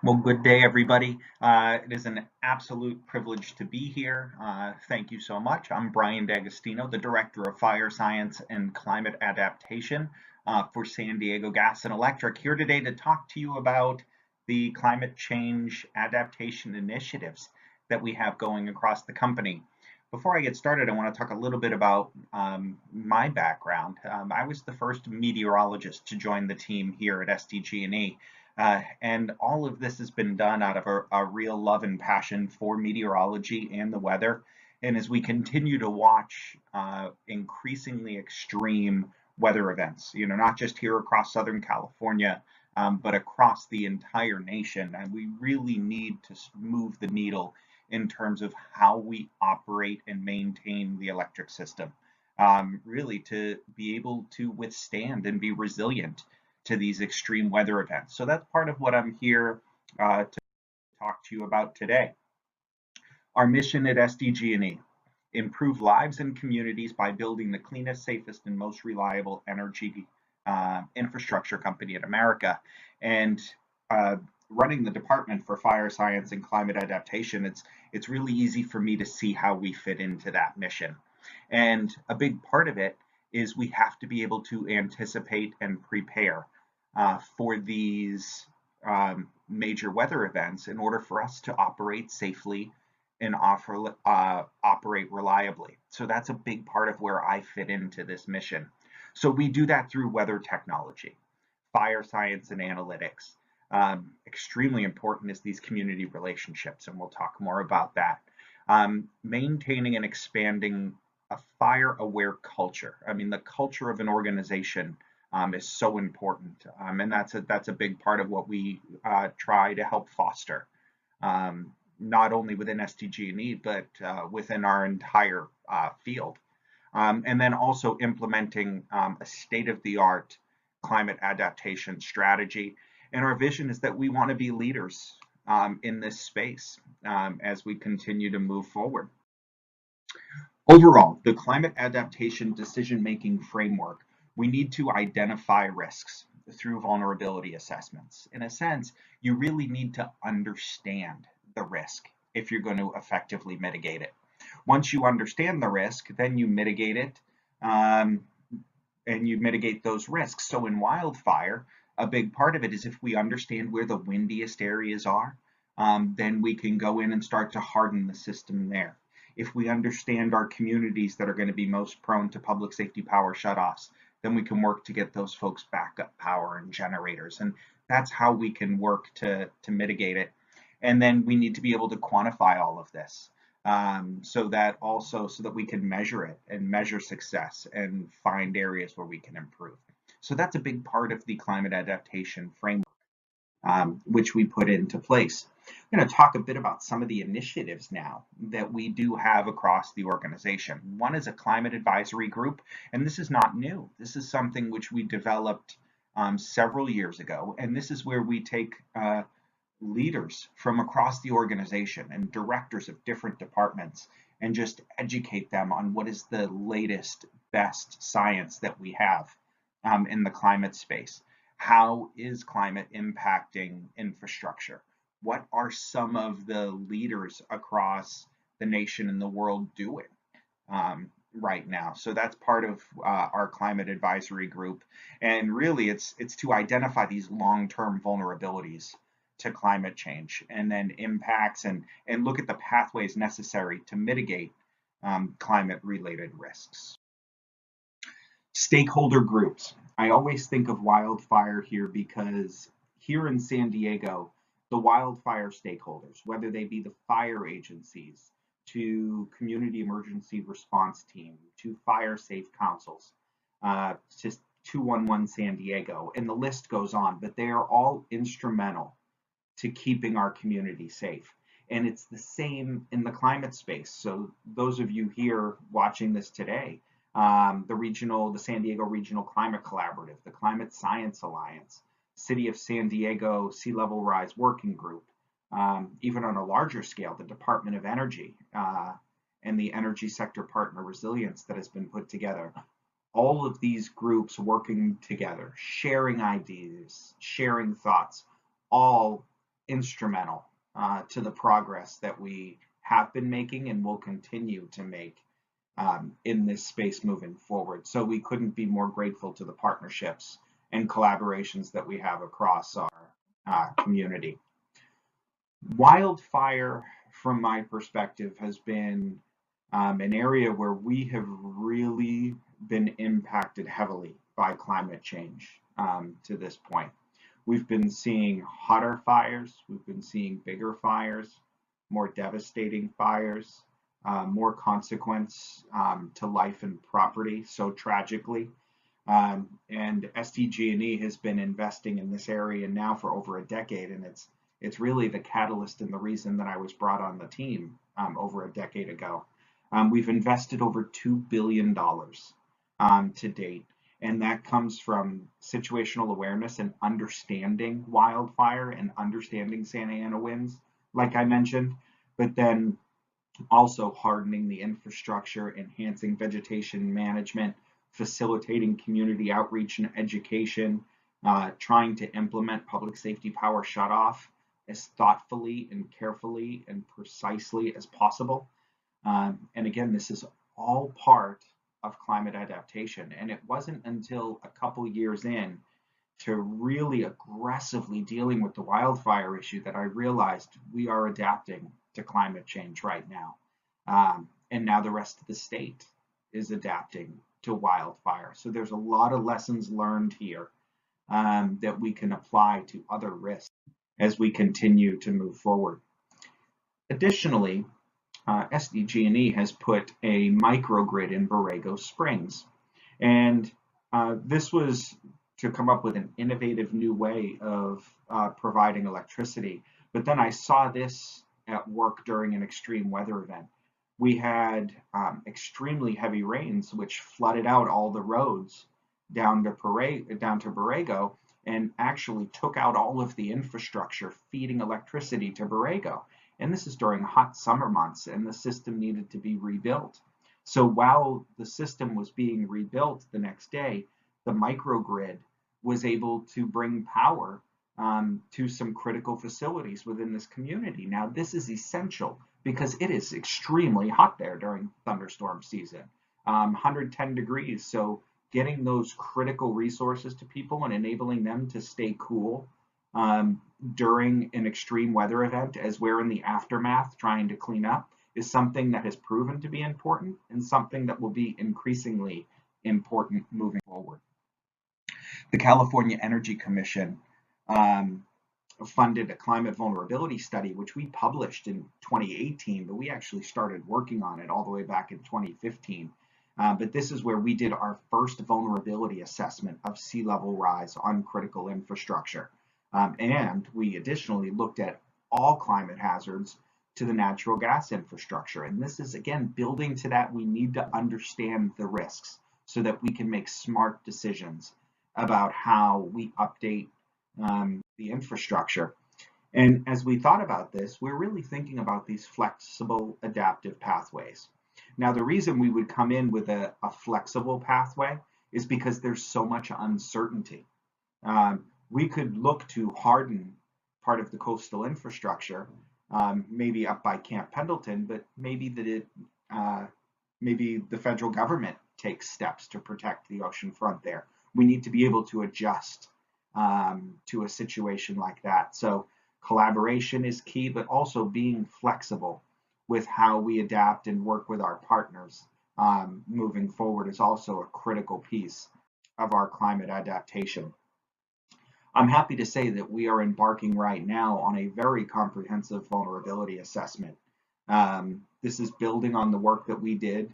Well, good day, everybody. It is an absolute privilege to be here. Thank you so much. I'm Brian D'Agostino, the Director of Fire Science and Climate Adaptation for San Diego Gas and Electric, here today to talk to you about the climate change adaptation initiatives that we have going across the company. Before I get started, I want to talk a little bit about my background. I was the first meteorologist to join the team here at SDG&E. And all of this has been done out of a real love and passion for meteorology and the weather. And as we continue to watch increasingly extreme weather events, not just here across Southern California, but across the entire nation, and we really need to move the needle in terms of how we operate and maintain the electric system, really to be able to withstand and be resilient to these extreme weather events. So that's part of what I'm here to talk to you about today. Our mission at SDG&E: improve lives and communities by building the cleanest, safest, and most reliable energy infrastructure company in America. And running the Department for Fire Science and Climate Adaptation, it's really easy for me to see how we fit into that mission. And a big part of it is we have to be able to anticipate and prepare for these major weather events in order for us to operate safely and operate reliably. So that's a big part of where I fit into this mission. So we do that through weather technology, fire science, and analytics. Extremely important is these community relationships, and we'll talk more about that. Maintaining and expanding a fire-aware culture. I mean, the culture of an organization is so important, and that's a big part of what we try to help foster, not only within SDG&E, but within our entire field. And then also implementing a state-of-the-art climate adaptation strategy. And our vision is that we want to be leaders in this space as we continue to move forward. Overall, the climate adaptation decision-making framework, we need to identify risks through vulnerability assessments. In a sense, you really need to understand the risk if you're going to effectively mitigate it. Once you understand the risk, then you mitigate it, and you mitigate those risks. So in wildfire, a big part of it is if we understand where the windiest areas are, then we can go in and start to harden the system there. If we understand our communities that are going to be most prone to public safety power shutoffs, then we can work to get those folks backup power and generators. And that's how we can work to mitigate it. And then we need to be able to quantify all of this so that we can measure it and measure success and find areas where we can improve. So that's a big part of the climate adaptation framework, which we put into place. I'm going to talk a bit about some of the initiatives now that we do have across the organization. One is a climate advisory group, and this is not new. This is something which we developed several years ago, and this is where we take leaders from across the organization and directors of different departments and just educate them on what is the latest, best science that we have in the climate space. How is climate impacting infrastructure? What are some of the leaders across the nation and the world doing right now? So that's part of our climate advisory group. And really, it's to identify these long-term vulnerabilities to climate change and then impacts and look at the pathways necessary to mitigate climate-related risks. Stakeholder groups. I always think of wildfire here because here in San Diego, the wildfire stakeholders, whether they be the fire agencies, to community emergency response team, to fire safe councils, to 211 San Diego, and the list goes on, but they are all instrumental to keeping our community safe. And it's the same in the climate space. So those of you here watching this today, the San Diego Regional Climate Collaborative, the Climate Science Alliance, City of San Diego Sea Level Rise Working Group, even on a larger scale, the Department of Energy and the Energy Sector Partner Resilience that has been put together. All of these groups working together, sharing ideas, sharing thoughts, all instrumental to the progress that we have been making and will continue to make in this space moving forward. So we couldn't be more grateful to the partnerships and collaborations that we have across our community. Wildfire, from my perspective, has been an area where we have really been impacted heavily by climate change to this point. We've been seeing hotter fires, we've been seeing bigger fires, more devastating fires, more consequence to life and property, so tragically. And SDG&E has been investing in this area now for over a decade, and it's really the catalyst and the reason that I was brought on the team over a decade ago. We've invested over $2 billion to date, and that comes from situational awareness and understanding wildfire and understanding Santa Ana winds, like I mentioned, but then also hardening the infrastructure, enhancing vegetation management, facilitating community outreach and education, trying to implement public safety power shutoff as thoughtfully and carefully and precisely as possible. And again, this is all part of climate adaptation. And it wasn't until a couple years in to really aggressively dealing with the wildfire issue that I realized we are adapting to climate change right now. And now the rest of the state is adapting to wildfire. So there's a lot of lessons learned here that we can apply to other risks as we continue to move forward. Additionally, SDG&E has put a microgrid in Borrego Springs. And this was to come up with an innovative new way of providing electricity. But then I saw this at work during an extreme weather event. We had extremely heavy rains, which flooded out all the roads down to Borrego and actually took out all of the infrastructure feeding electricity to Borrego. And this is during hot summer months, and the system needed to be rebuilt. So while the system was being rebuilt the next day, the microgrid was able to bring power to some critical facilities within this community. Now, this is essential because it is extremely hot there during thunderstorm season, 110 degrees. So getting those critical resources to people and enabling them to stay cool during an extreme weather event as we're in the aftermath trying to clean up is something that has proven to be important and something that will be increasingly important moving forward. The California Energy Commission funded a climate vulnerability study, which we published in 2018, but we actually started working on it all the way back in 2015. But this is where we did our first vulnerability assessment of sea level rise on critical infrastructure. And we additionally looked at all climate hazards to the natural gas infrastructure. And this is, again, building to that. We need to understand the risks so that we can make smart decisions about how we update the infrastructure. And as we thought about this, we're really thinking about these flexible adaptive pathways. Now, the reason we would come in with a flexible pathway is because there's so much uncertainty. We could look to harden part of the coastal infrastructure, maybe up by Camp Pendleton, but maybe maybe the federal government takes steps to protect the ocean front there. We need to be able to adjust to a situation like that. So collaboration is key, but also being flexible with how we adapt and work with our partners moving forward is also a critical piece of our climate adaptation. I'm happy to say that we are embarking right now on a very comprehensive vulnerability assessment. This is building on the work that we did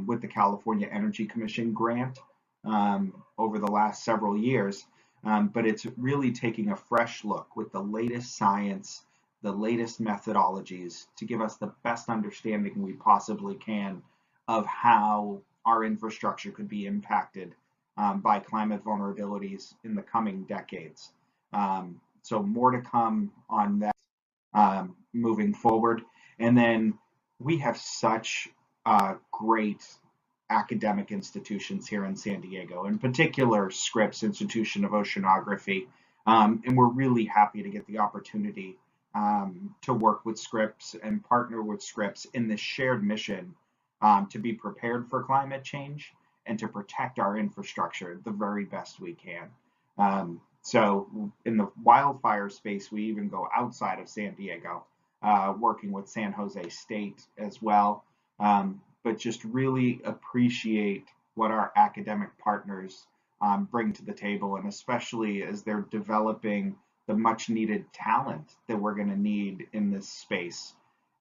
with the California Energy Commission grant over the last several years, but it's really taking a fresh look with the latest science, the latest methodologies to give us the best understanding we possibly can of how our infrastructure could be impacted by climate vulnerabilities in the coming decades. So more to come on that moving forward. And then we have such great academic institutions here in San Diego, in particular Scripps Institution of Oceanography, And we're really happy to get the opportunity to work with Scripps and partner with Scripps in this shared mission to be prepared for climate change and to protect our infrastructure the very best we can. So in the wildfire space, we even go outside of San Diego, working with San Jose State as well. But just really appreciate what our academic partners bring to the table, and especially as they're developing the much needed talent that we're going to need in this space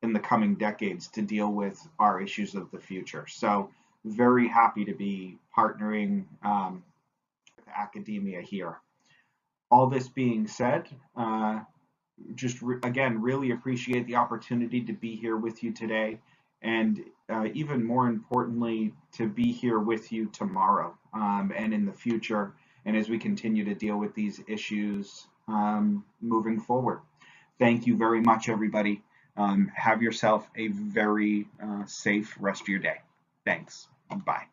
in the coming decades to deal with our issues of the future. So very happy to be partnering with academia here. All this being said, again, really appreciate the opportunity to be here with you today, and even more importantly, to be here with you tomorrow and in the future, and as we continue to deal with these issues moving forward. Thank you very much, everybody. Have yourself a very safe rest of your day. Thanks. Bye.